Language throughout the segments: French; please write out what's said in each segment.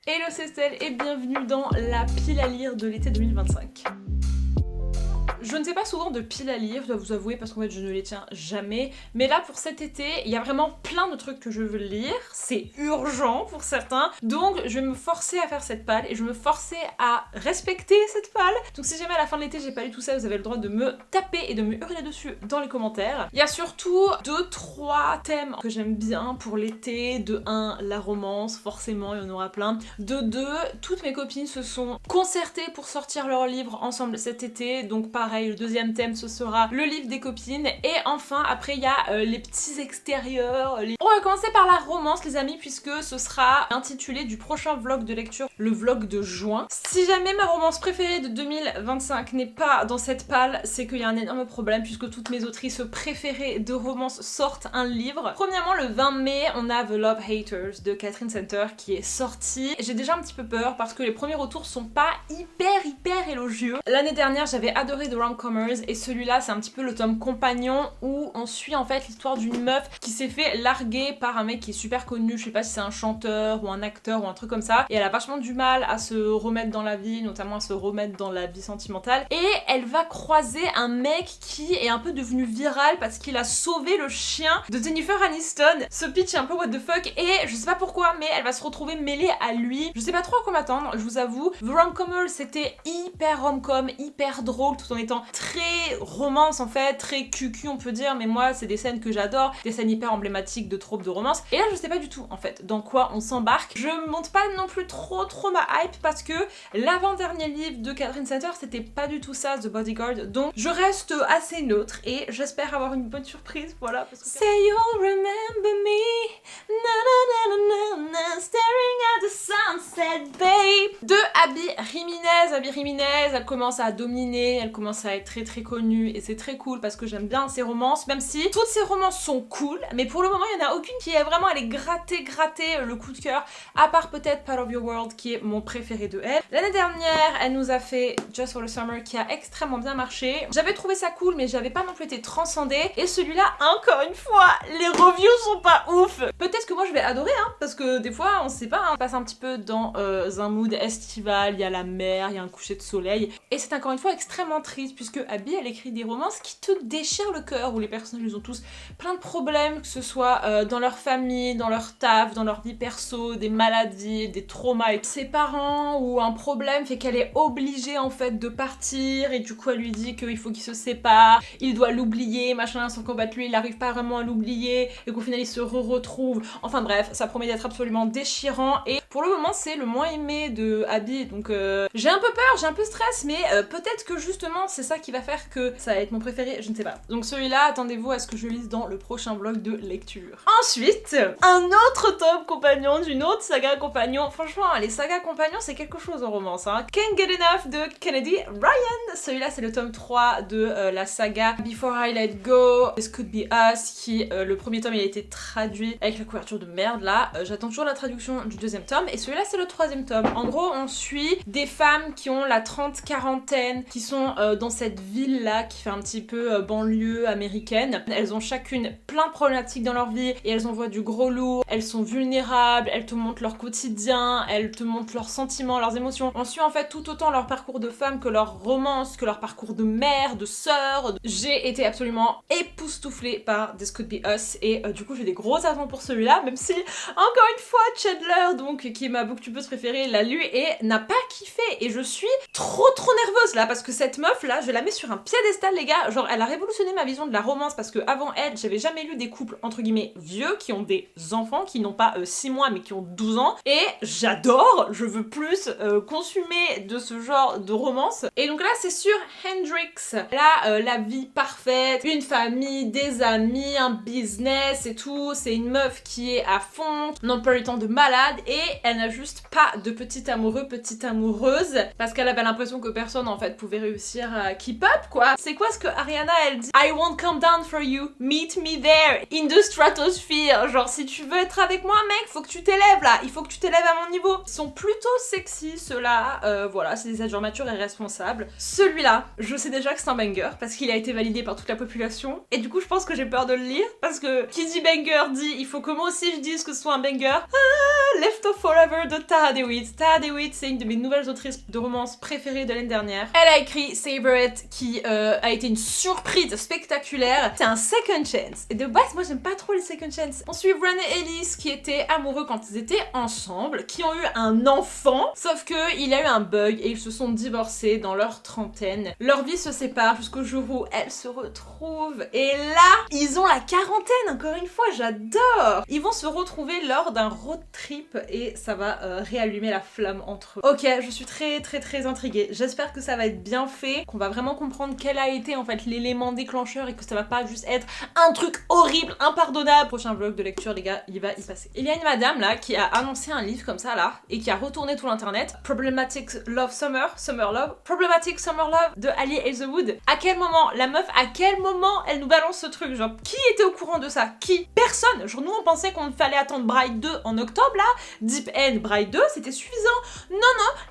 Hello, c'est Estelle et bienvenue dans la pile à lire de l'été 2025. Je ne fais pas souvent de piles à lire, je dois vous avouer, parce qu'en fait je ne les tiens jamais. Mais là pour cet été, il y a vraiment plein de trucs que je veux lire. C'est urgent pour certains. Donc je vais me forcer à faire cette palle et je vais me forcer à respecter cette palle. Donc si jamais à la fin de l'été j'ai pas lu tout ça, vous avez le droit de me taper et de me hurler dessus dans les commentaires. Il y a surtout 2-3 thèmes que j'aime bien pour l'été. De 1, la romance, forcément il y en aura plein. De 2, toutes mes copines se sont concertées pour sortir leurs livres ensemble cet été. Donc pareil, le deuxième thème ce sera le livre des copines. Et enfin après il y a les petits extérieurs. On va commencer par la romance les amis, puisque ce sera intitulé du prochain vlog de lecture, le vlog de juin. Si jamais ma romance préférée de 2025 n'est pas dans cette palle, c'est qu'il y a un énorme problème, puisque toutes mes autrices préférées de romance sortent un livre. Premièrement le 20 mai on a The Love Haters de Catherine Center qui est sorti. J'ai déjà un petit peu peur parce que les premiers retours sont pas hyper élogieux. L'année dernière j'avais adoré The Rom-Comers et celui-là c'est un petit peu le tome compagnon où on suit en fait l'histoire d'une meuf qui s'est fait larguer par un mec qui est super connu, je sais pas si c'est un chanteur ou un acteur ou un truc comme ça, et elle a vachement du mal à se remettre dans la vie, notamment à se remettre dans la vie sentimentale, et elle va croiser un mec qui est un peu devenu viral parce qu'il a sauvé le chien de Jennifer Aniston. Ce pitch est un peu what the fuck et je sais pas pourquoi mais elle va se retrouver mêlée à lui. Je sais pas trop à quoi m'attendre, je vous avoue. The Rom-Comers c'était hyper rom-com, hyper drôle tout en étant très romance en fait, très cucu on peut dire, mais moi c'est des scènes que j'adore, des scènes hyper emblématiques de tropes de romance. Et là je sais pas du tout en fait dans quoi on s'embarque. Je monte pas non plus trop ma hype parce que l'avant-dernier livre de Catherine Center c'était pas du tout ça, The Bodyguard, donc je reste assez neutre et j'espère avoir une bonne surprise, voilà. Parce que Say you'll remember me, na na na na na, staring at the sunset babe de Abby Jiménez. Abby Jiménez elle commence à dominer, elle commence à être très connue et c'est très cool parce que j'aime bien ses romances, même si toutes ses romances sont cool, mais pour le moment il n'y en a aucune qui est vraiment allée gratter le coup de cœur, à part peut-être Part of Your World qui est mon préféré de elle. L'année dernière elle nous a fait Just for the Summer qui a extrêmement bien marché. J'avais trouvé ça cool mais j'avais pas non plus été transcendée, et celui-là encore une fois les reviews sont pas ouf. Peut-être que moi je vais adorer parce que des fois on sait pas, on passe un petit peu dans un mood estival, il y a la mer, il y a un coucher de soleil, et c'est encore une fois extrêmement triste puisque Abby elle écrit des romances qui te déchirent le cœur, où les personnages ils ont tous plein de problèmes, que ce soit dans leur famille, dans leur taf, dans leur vie perso, des maladies, des traumas et ses parents, ou un problème fait qu'elle est obligée en fait de partir et du coup elle lui dit qu'il faut qu'il se sépare, il doit l'oublier, machin, son combat lui il arrive pas vraiment à l'oublier et qu'au final il se retrouve. Enfin bref, ça promet d'être absolument déchirant et pour le moment c'est le moins aimé de Abby, donc j'ai un peu peur, j'ai un peu stress, mais peut-être que justement c'est ça qui va faire que ça va être mon préféré, je ne sais pas. Donc celui-là, attendez-vous à ce que je lise dans le prochain vlog de lecture. Ensuite, un autre tome compagnon d'une autre saga compagnon. Franchement, les sagas compagnons c'est quelque chose en romance, hein. Can't Get Enough de Kennedy Ryan. Celui-là c'est le tome 3 de la saga Before I Let Go, This Could Be Us, qui le premier tome il a été traduit avec la couverture de merde là. J'attends toujours la traduction du deuxième tome, et celui-là c'est le troisième tome. En gros on suit des femmes qui ont la quarantaine, qui sont dans cette ville là qui fait un petit peu banlieue américaine. Elles ont chacune plein de problématiques dans leur vie et elles envoient du gros lourd, elles sont vulnérables, elles te montrent leur quotidien, elles te montrent leurs sentiments, leurs émotions. On suit en fait tout autant leur parcours de femme que leur romance, que leur parcours de mère, de sœur. J'ai été absolument époustouflée par This Could Be Us et du coup j'ai des gros attentes pour celui-là, même si encore une fois Chandler, donc qui est ma booktubeuse préférée, l'a lu et n'a pas kiffé, et je suis trop nerveuse là parce que cette meuf là je la mets sur un piédestal les gars, genre elle a révolutionné ma vision de la romance parce que avant elle j'avais jamais lu des couples entre guillemets vieux qui ont des enfants, qui n'ont pas 6 mois mais qui ont 12 ans, et j'adore, je veux plus consommer de ce genre de romance. Et donc là c'est sur Hendrix, là la vie parfaite, une famille, des amis, un business et tout, c'est une meuf qui est à fond, non pas le temps de malade, et elle n'a juste pas de petit amoureux, petite amoureuse, parce qu'elle avait l'impression que personne en fait pouvait réussir pas keep up quoi. C'est quoi ce que Ariana elle dit? I won't come down for you, meet me there, in the stratosphere. Genre si tu veux être avec moi mec, faut que tu t'élèves là, il faut que tu t'élèves à mon niveau. Ils sont plutôt sexy ceux-là, voilà, c'est des âges matures et responsables. Celui-là, je sais déjà que c'est un banger parce qu'il a été validé par toute la population et du coup je pense que j'ai peur de le lire parce que qui dit banger dit il faut que moi aussi je dise que ce soit un banger. Left of Forever de Tara DeWitt. Tara DeWitt, c'est une de mes nouvelles autrices de romance préférées de l'année dernière. Elle a écrit Savor It qui a été une surprise spectaculaire. C'est un second chance. Et de base, moi j'aime pas trop les second chances. On suit Ron et Elise qui étaient amoureux quand ils étaient ensemble, qui ont eu un enfant, sauf que il y a eu un bug et ils se sont divorcés dans leur trentaine. Leur vie se sépare jusqu'au jour où elles se retrouvent. Et là, ils ont la quarantaine, encore une fois, j'adore. Ils vont se retrouver lors d'un road trip et ça va réallumer la flamme entre eux. Ok, je suis très intriguée. J'espère que ça va être bien fait, qu'on va vraiment comprendre quel a été en fait l'élément déclencheur et que ça va pas juste être un truc horrible, impardonnable. Prochain vlog de lecture les gars, il va y passer. Il y a une madame là qui a annoncé un livre comme ça là et qui a retourné tout l'internet. Problematic Love Summer Love, Problematic Summer Love de Ali Hazelwood. À quel moment la meuf, à quel moment elle nous balance ce truc? Genre qui était au courant de ça? Qui? Personne. Genre nous on pensait qu'on fallait attendre Bride 2 en octobre là, Deep End Bride 2 c'était suffisant. Non,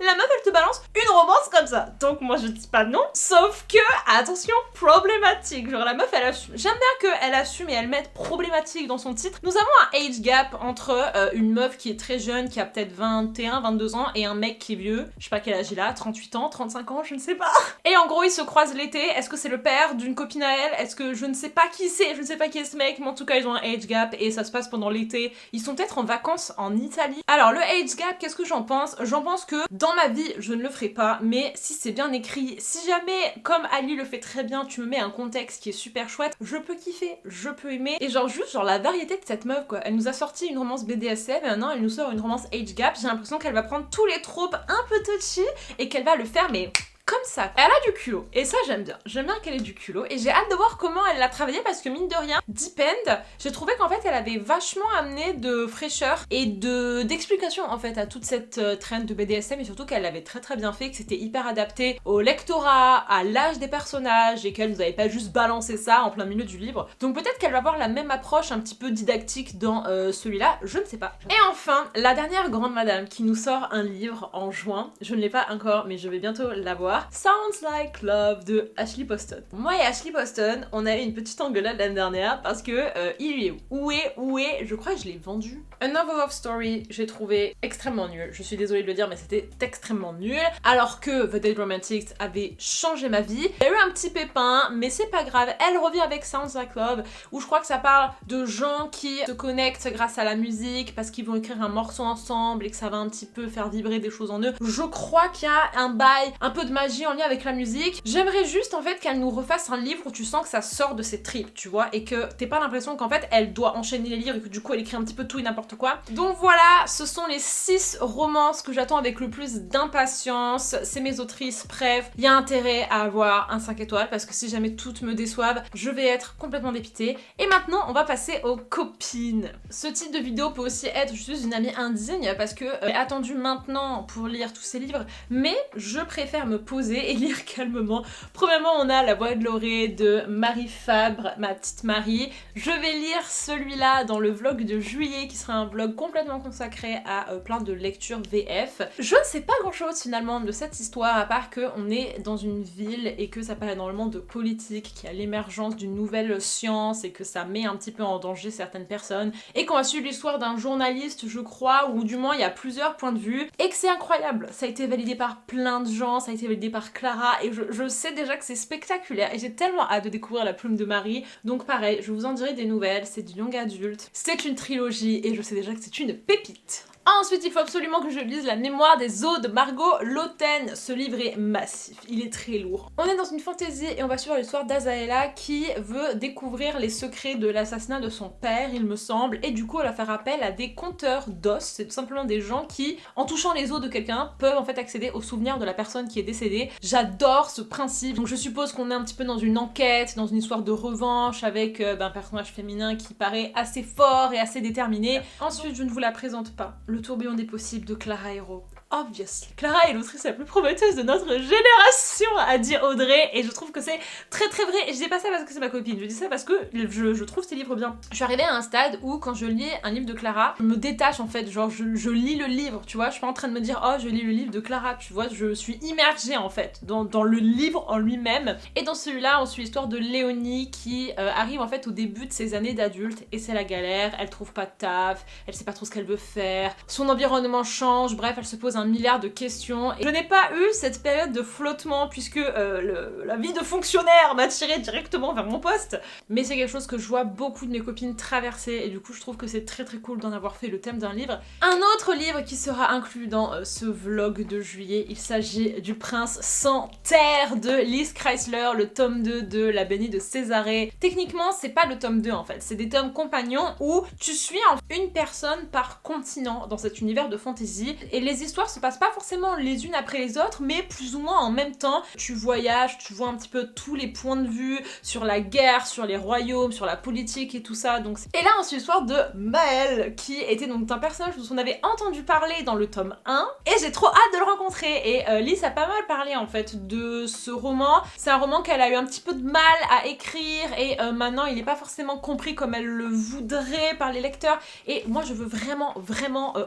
la meuf elle te balance une romance comme ça. Donc moi je dis pas non, sauf que, attention, problématique. Genre la meuf elle assume. J'aime bien qu'elle assume et elle mette problématique dans son titre. Nous avons un age gap entre une meuf qui est très jeune, qui a peut-être 21, 22 ans, et un mec qui est vieux. Je sais pas quel âge il a, 38 ans, 35 ans, je ne sais pas. Et en gros ils se croisent l'été. Est-ce que c'est le père d'une copine à elle? Est-ce que je ne sais pas qui c'est? Je ne sais pas qui est ce mec, mais en tout cas ils ont un age gap et ça se passe pendant l'été. Ils sont peut-être en vacances en Italie. Alors le age gap, qu'est-ce que j'en pense? J'en pense que dans ma vie je ne le ferai pas, mais si c'est bien écrit, si jamais comme Ali le fait très bien, tu me mets un contexte qui est super chouette, je peux kiffer, je peux aimer. Et genre juste genre la variété de cette meuf quoi. Elle nous a sorti une romance BDSM et maintenant elle nous sort une romance age gap. J'ai l'impression qu'elle va prendre tous les tropes un peu touchy et qu'elle va le faire mais comme ça. Elle a du culot et ça j'aime bien. J'aime bien qu'elle ait du culot et j'ai hâte de voir comment elle l'a travaillé parce que mine de rien, Deep End, j'ai trouvé qu'en fait elle avait vachement amené de fraîcheur et d'explication en fait à toute cette trend de BDSM et surtout qu'elle l'avait très bien fait, que c'était hyper adapté au lectorat, à l'âge des personnages et qu'elle nous avait pas juste balancé ça en plein milieu du livre. Donc peut-être qu'elle va avoir la même approche un petit peu didactique dans celui-là, je ne sais pas. Et enfin, la dernière grande madame qui nous sort un livre en juin, je ne l'ai pas encore mais je vais bientôt l'avoir. Sounds Like Love de Ashley Poston. Moi et Ashley Poston, on a eu une petite engueulade l'année dernière parce que il est où est, je crois que je l'ai vendu. A Novel Love Story, j'ai trouvé extrêmement nul. Je suis désolée de le dire, mais c'était extrêmement nul. Alors que The Dead Romantics avait changé ma vie. Il y a eu un petit pépin, mais c'est pas grave. Elle revient avec Sounds Like Love, où je crois que ça parle de gens qui se connectent grâce à la musique parce qu'ils vont écrire un morceau ensemble et que ça va un petit peu faire vibrer des choses en eux. Je crois qu'il y a un bail, un peu de magie en lien avec la musique. J'aimerais juste en fait qu'elle nous refasse un livre où tu sens que ça sort de ses tripes, tu vois, et que t'aies pas l'impression qu'en fait elle doit enchaîner les livres et que du coup elle écrit un petit peu tout et n'importe quoi. Donc voilà, ce sont les 6 romances que j'attends avec le plus d'impatience. C'est mes autrices, bref, il y a intérêt à avoir un 5 étoiles parce que si jamais toutes me déçoivent, je vais être complètement dépitée. Et maintenant, on va passer aux copines. Ce type de vidéo peut aussi être juste une amie indigne parce que j'ai attendu maintenant pour lire tous ces livres, mais je préfère me poser et lire calmement. Premièrement, on a La Voix de l'Orée de Marie Fabre, ma petite Marie. Je vais lire celui-là dans le vlog de juillet qui sera un vlog complètement consacré à plein de lectures VF. Je ne sais pas grand-chose finalement de cette histoire à part qu'on est dans une ville et que ça parle énormément de politique, qu'il y a l'émergence d'une nouvelle science et que ça met un petit peu en danger certaines personnes et qu'on va suivre l'histoire d'un journaliste, je crois, ou du moins il y a plusieurs points de vue et que c'est incroyable. Ça a été validé par plein de gens, ça a été validé par Clara et je sais déjà que c'est spectaculaire et j'ai tellement hâte de découvrir la plume de Marie. Donc pareil, je vous en dirai des nouvelles, c'est du young adulte, c'est une trilogie et je sais déjà que c'est une pépite. Ensuite, il faut absolument que je lise La Mémoire des eaux de Margot Loten. Ce livre est massif, il est très lourd. On est dans une fantaisie et on va suivre l'histoire d'Azaela qui veut découvrir les secrets de l'assassinat de son père, il me semble, et du coup elle va faire appel à des conteurs d'os. C'est tout simplement des gens qui, en touchant les os de quelqu'un, peuvent en fait accéder aux souvenirs de la personne qui est décédée. J'adore ce principe. Donc je suppose qu'on est un petit peu dans une enquête, dans une histoire de revanche avec un personnage féminin qui paraît assez fort et assez déterminé. Ensuite, je ne vous la présente pas. Le tourbillon des possibles de Clara Hero. Obviously. Clara est l'autrice la plus prometteuse de notre génération, a dit Audrey, et je trouve que c'est très très vrai. Et je dis pas ça parce que c'est ma copine, je dis ça parce que je trouve ces livres bien. Je suis arrivée à un stade où quand je lis un livre de Clara, je me détache en fait, genre je lis le livre, tu vois, je suis pas en train de me dire oh je lis le livre de Clara, tu vois, je suis immergée en fait dans le livre en lui-même. Et dans celui-là, on suit l'histoire de Léonie qui arrive en fait au début de ses années d'adulte et c'est la galère, elle trouve pas de taf, elle sait pas trop ce qu'elle veut faire, son environnement change, bref, elle se pose un milliard de questions. Et je n'ai pas eu cette période de flottement puisque la vie de fonctionnaire m'a tiré directement vers mon poste, mais c'est quelque chose que je vois beaucoup de mes copines traverser et du coup je trouve que c'est très très cool d'en avoir fait le thème d'un livre. Un autre livre qui sera inclus dans ce vlog de juillet, il s'agit du Prince sans terre de Liz Chrysler, le tome 2 de La Bénie de Césarée. Techniquement c'est pas le tome 2 en fait, c'est des tomes compagnons où tu suis une personne par continent dans cet univers de fantasy et les histoires se passent pas forcément les unes après les autres mais plus ou moins en même temps. Tu voyages, tu vois un petit peu tous les points de vue sur la guerre, sur les royaumes, sur la politique et tout ça. Donc et là on suit l'histoire de Maël qui était donc un personnage dont on avait entendu parler dans le tome 1 et j'ai trop hâte de le rencontrer et Lys a pas mal parlé en fait de ce roman. C'est un roman qu'elle a eu un petit peu de mal à écrire et maintenant il n'est pas forcément compris comme elle le voudrait par les lecteurs et moi je veux vraiment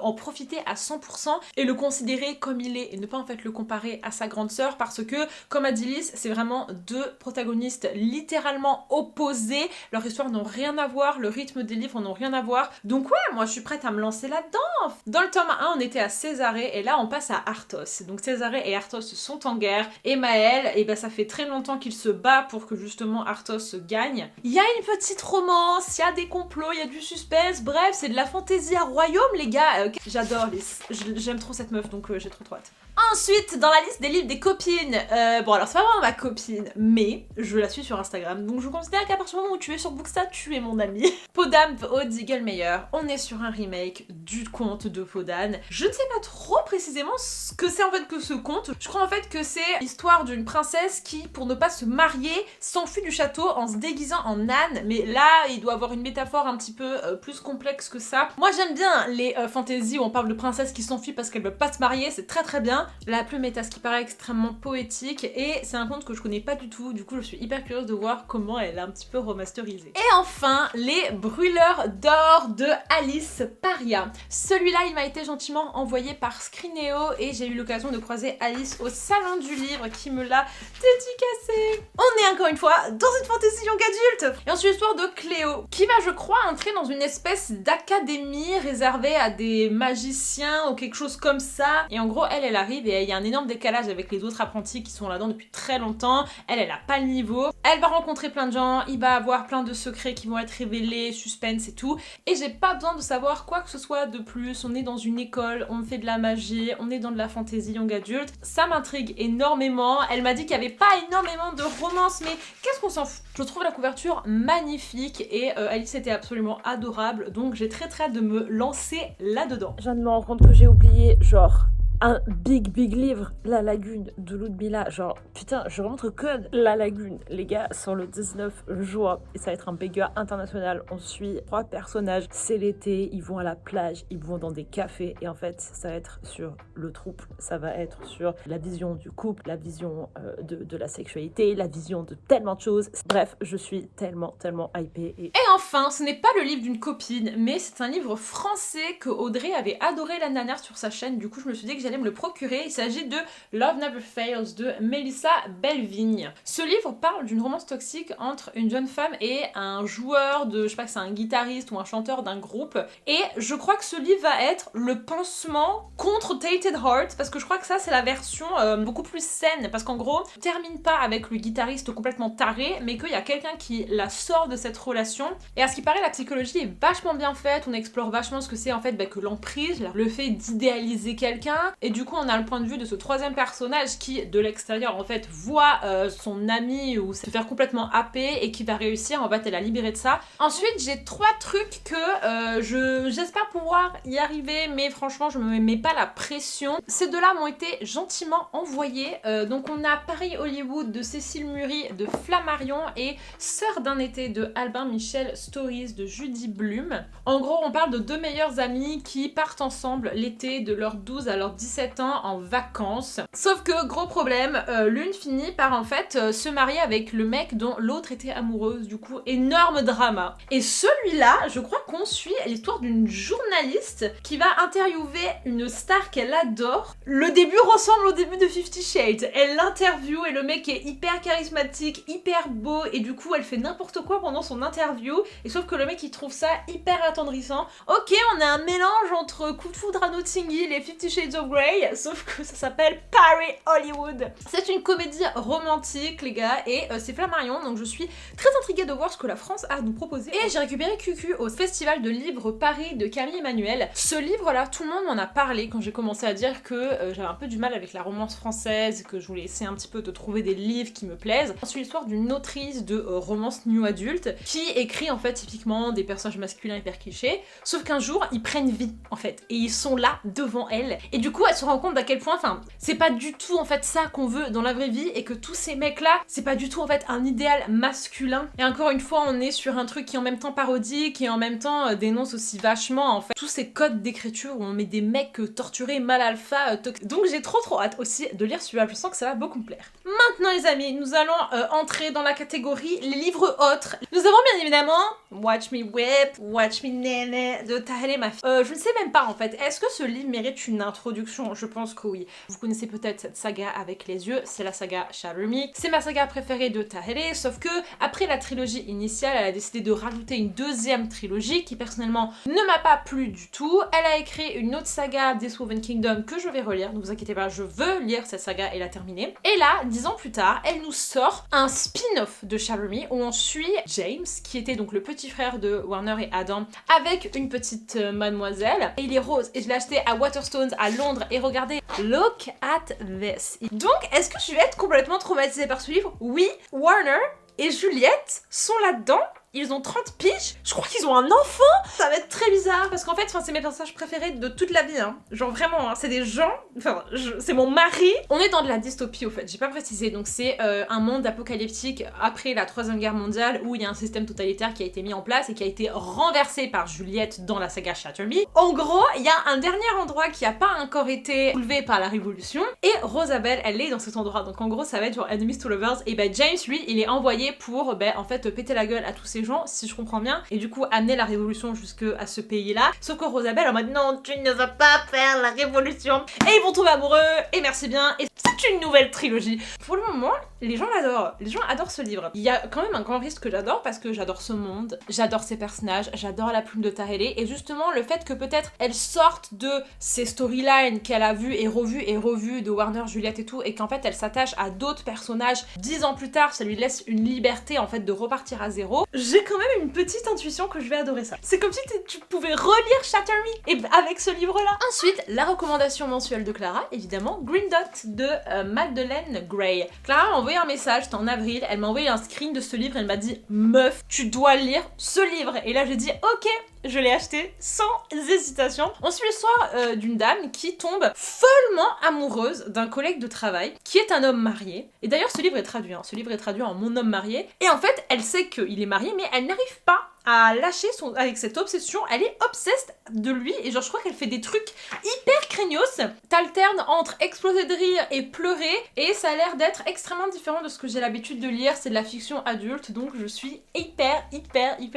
en profiter à 100% et le considérer comme il est et ne pas en fait le comparer à sa grande sœur parce que comme a dit Lys, c'est vraiment deux protagonistes littéralement opposés, leurs histoires n'ont rien à voir, le rythme des livres n'ont rien à voir, donc ouais, moi je suis prête à me lancer là-dedans. Dans le tome 1 on était à Césarée et là on passe à Arthos, donc Césarée et Arthos sont en guerre et Maël, et ben ça fait très longtemps qu'il se bat pour que justement Arthos gagne. Il y a une petite romance, il y a des complots, il y a du suspense, bref c'est de la fantaisie à royaume les gars. J'adore Lys, j'aime trop cette meuf donc j'ai trop hâte. Ensuite, dans la liste des livres des copines, bon alors c'est pas vraiment ma copine, mais je la suis sur Instagram, donc je considère qu'à partir du moment où tu es sur Bookstat, tu es mon amie. Podam Aude Ziegelmeyer, on est sur un remake du conte de Podane. Je ne sais pas trop précisément ce que c'est en fait que ce conte. Je crois en fait que c'est l'histoire d'une princesse qui, pour ne pas se marier, s'enfuit du château en se déguisant en âne, mais là, il doit avoir une métaphore un petit peu plus complexe que ça. Moi j'aime bien les fantaisies où on parle de princesse qui s'enfuit parce qu'elle veut pas se marier, c'est très très bien. La plume est à ce qui paraît extrêmement poétique et c'est un conte que je connais pas du tout, du coup je suis hyper curieuse de voir comment elle est un petit peu remasterisée. Et enfin, les brûleurs d'or de Alice Paria. Celui-là il m'a été gentiment envoyé par Screenéo et j'ai eu l'occasion de croiser Alice au salon du livre qui me l'a dédicacé. On est encore une fois dans une fantaisie young adulte. Et ensuite l'histoire de Cléo qui va je crois entrer dans une espèce d'académie réservée à des magiciens ou quelque chose comme ça et en gros elle arrive et il y a un énorme décalage avec les autres apprentis qui sont là-dedans depuis très longtemps. Elle a pas le niveau. Elle va rencontrer plein de gens, il va avoir plein de secrets qui vont être révélés, suspense et tout. Et j'ai pas besoin de savoir quoi que ce soit de plus. On est dans une école, on fait de la magie, on est dans de la fantasy young adulte. Ça m'intrigue énormément. Elle m'a dit qu'il y avait pas énormément de romance, mais qu'est-ce qu'on s'en fout? Je trouve la couverture magnifique et Alice était absolument adorable. Donc j'ai très hâte de me lancer là-dedans. Je viens de me rendre compte que j'ai oublié, genre, un big livre, La Lagune de Ludmilla. Genre, putain, je rentre que La Lagune, les gars, sur le 19 juin. Et ça va être un banger international. On suit 3 personnages. C'est l'été, ils vont à la plage, ils vont dans des cafés. Et en fait, ça va être sur le trouble. Ça va être sur la vision du couple, la vision de la sexualité, la vision de tellement de choses. Bref, je suis tellement hypée. Et enfin, ce n'est pas le livre d'une copine, mais c'est un livre français que Audrey avait adoré l'année dernière sur sa chaîne. Du coup, je me suis dit que j'allais me le procurer. Il s'agit de Love Never Fails de Mélissa Belvigne. Ce livre parle d'une romance toxique entre une jeune femme et un joueur de, je sais pas, c'est un guitariste ou un chanteur d'un groupe. Et je crois que ce livre va être le pansement contre Tainted Heart, parce que je crois que ça c'est la version beaucoup plus saine, parce qu'en gros, on termine pas avec le guitariste complètement taré, mais qu'il y a quelqu'un qui la sort de cette relation. Et à ce qui paraît, la psychologie est vachement bien faite. On explore vachement ce que c'est en fait que l'emprise, le fait d'idéaliser quelqu'un, Et du coup on a le point de vue de ce troisième personnage qui de l'extérieur en fait voit son ami ou se faire complètement happer et qui va réussir en fait à la libérer de ça. Ensuite j'ai 3 trucs que j'espère pouvoir y arriver, mais franchement je me mets pas la pression. Ces deux-là m'ont été gentiment envoyés. Donc on a Paris Hollywood de Cécile Muri de Flammarion et Sœur d'un été de Albin Michel Stories de Judy Blume. En gros on parle de 2 meilleures amies qui partent ensemble l'été de leurs 12 à leurs 17 ans en vacances. Sauf que gros problème, l'une finit par en fait se marier avec le mec dont l'autre était amoureuse, du coup énorme drama. Et celui-là, je crois qu'on suit l'histoire d'une journaliste qui va interviewer une star qu'elle adore. Le début ressemble au début de 50 Shades. Elle l'interviewe et le mec est hyper charismatique, hyper beau et du coup elle fait n'importe quoi pendant son interview. Et sauf que le mec il trouve ça hyper attendrissant. Ok, on a un mélange entre Coup de foudre à Notting Hill et 50 Shades of Grey, sauf que ça s'appelle Paris Hollywood. C'est une comédie romantique les gars et c'est Flammarion, donc je suis très intriguée de voir ce que la France a à nous proposer. Et j'ai récupéré QQ au Festival de Livres Paris de Camille Emmanuel. Ce livre-là, tout le monde m'en a parlé quand j'ai commencé à dire que j'avais un peu du mal avec la romance française, que je voulais essayer un petit peu de trouver des livres qui me plaisent. C'est l'histoire d'une autrice de romance new adulte qui écrit en fait typiquement des personnages masculins hyper clichés, sauf qu'un jour ils prennent vie en fait et ils sont là devant elle et du coup elle se rend compte d'à quel point, enfin c'est pas du tout en fait ça qu'on veut dans la vraie vie et que tous ces mecs là c'est pas du tout en fait un idéal masculin. Et encore une fois on est sur un truc qui est en même temps parodique et en même temps dénonce aussi vachement en fait tous ces codes d'écriture où on met des mecs torturés, mal alpha, donc j'ai trop hâte aussi de lire celui-là, je sens que ça va beaucoup me plaire. Maintenant les amis, nous allons entrer dans la catégorie les livres autres. Nous avons bien évidemment Watch Me Whip, Watch Me Nene de Tahereh Mafi. Je ne sais même pas en fait, est-ce que ce livre mérite une introduction? Je pense que oui. Vous connaissez peut-être cette saga avec les yeux, c'est la saga Shatter Me. C'est ma saga préférée de Tahereh, sauf que après la trilogie initiale, elle a décidé de rajouter une deuxième trilogie qui personnellement ne m'a pas plu du tout. Elle a écrit une autre saga, This Woven Kingdom, que je vais relire, ne vous inquiétez pas, je veux lire cette saga et la terminer. Et là, 10 ans plus tard, elle nous sort un spin-off de Shatter Me où on suit James, qui était donc le petit frère de Warner et Adam, avec une petite mademoiselle. Et il est rose et je l'ai acheté à Waterstones à Londres et regardez, look at this. Donc, est-ce que je vais être complètement traumatisée par ce livre? Oui, Warner et Juliette sont là-dedans. Ils ont 30 piges, je crois qu'ils ont un enfant. Ça va être très bizarre parce qu'en fait c'est mes personnages préférés de toute la vie hein. Genre vraiment, hein, c'est des gens, enfin c'est mon mari. On est dans de la dystopie au fait, j'ai pas précisé. Donc c'est un monde apocalyptique après la 3e guerre mondiale où il y a un système totalitaire qui a été mis en place et qui a été renversé par Juliette dans la saga Shatter Me. En gros, il y a un dernier endroit qui a pas encore été soulevé par la révolution et Rosabelle elle est dans cet endroit. Donc en gros ça va être genre Enemies to Lovers et ben James lui il est envoyé pour en fait péter la gueule à tous ces gens, si je comprends bien, et du coup amener la révolution jusqu'à ce pays-là. Sauf que Rosabelle en mode non, tu ne vas pas faire la révolution. Et ils vont tomber amoureux, et merci bien, et c'est une nouvelle trilogie. Pour le moment, les gens l'adorent. Les gens adorent ce livre. Il y a quand même un grand risque que j'adore parce que j'adore ce monde, j'adore ces personnages, j'adore la plume de Tahereh, et justement le fait que peut-être elle sorte de ces storylines qu'elle a vues et revues de Warner, Juliette et tout, et qu'en fait elle s'attache à d'autres personnages 10 ans plus tard, ça lui laisse une liberté en fait de repartir à zéro. J'ai quand même une petite intuition que je vais adorer ça. C'est comme si tu pouvais relire Shatter Me et avec ce livre-là. Ensuite, la recommandation mensuelle de Clara, évidemment, Green Dot de Madeleine Gray. Clara m'a envoyé un message, c'était en avril, elle m'a envoyé un screen de ce livre, elle m'a dit « Meuf, tu dois lire ce livre !» Et là j'ai dit « Ok !» Je l'ai acheté sans hésitation. On suit l'histoire d'une dame qui tombe follement amoureuse d'un collègue de travail qui est un homme marié. Et d'ailleurs ce livre est traduit, ce livre est traduit en Mon homme marié. Et en fait elle sait qu'il est marié mais elle n'arrive pas à lâcher avec cette obsession. Elle est obsesse de lui et genre je crois qu'elle fait des trucs hyper craignos. T'alternes entre exploser de rire et pleurer et ça a l'air d'être extrêmement différent de ce que j'ai l'habitude de lire. C'est de la fiction adulte donc je suis hyper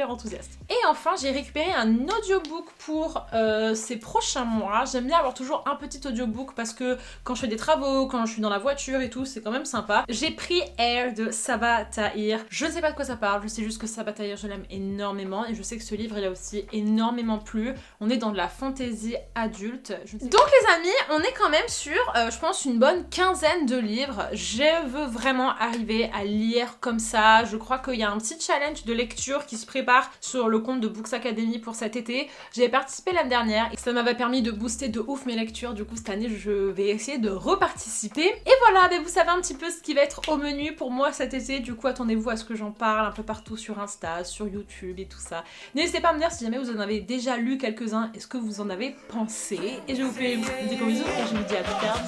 enthousiaste. Et enfin j'ai récupéré un audiobook pour ces prochains mois. J'aime bien avoir toujours un petit audiobook parce que quand je fais des travaux, quand je suis dans la voiture et tout, c'est quand même sympa. J'ai pris Air de Sabaa Tahir. Je ne sais pas de quoi ça parle, je sais juste que Sabaa Tahir je l'aime énormément. énormément et je sais que ce livre il a aussi énormément plu. On est dans de la fantasy adulte. Donc les amis, on est quand même sur, je pense, une bonne quinzaine de livres. Je veux vraiment arriver à lire comme ça. Je crois qu'il y a un petit challenge de lecture qui se prépare sur le compte de Books Academy pour cet été. J'avais participé l'année dernière et ça m'avait permis de booster de ouf mes lectures. Du coup cette année je vais essayer de reparticiper. Et voilà, ben, vous savez un petit peu ce qui va être au menu pour moi cet été. Du coup attendez-vous à ce que j'en parle un peu partout sur Insta, sur YouTube et tout ça. N'hésitez pas à me dire si jamais vous en avez déjà lu quelques-uns et ce que vous en avez pensé. Et je vous fais des gros bisous et je vous dis à plus tard.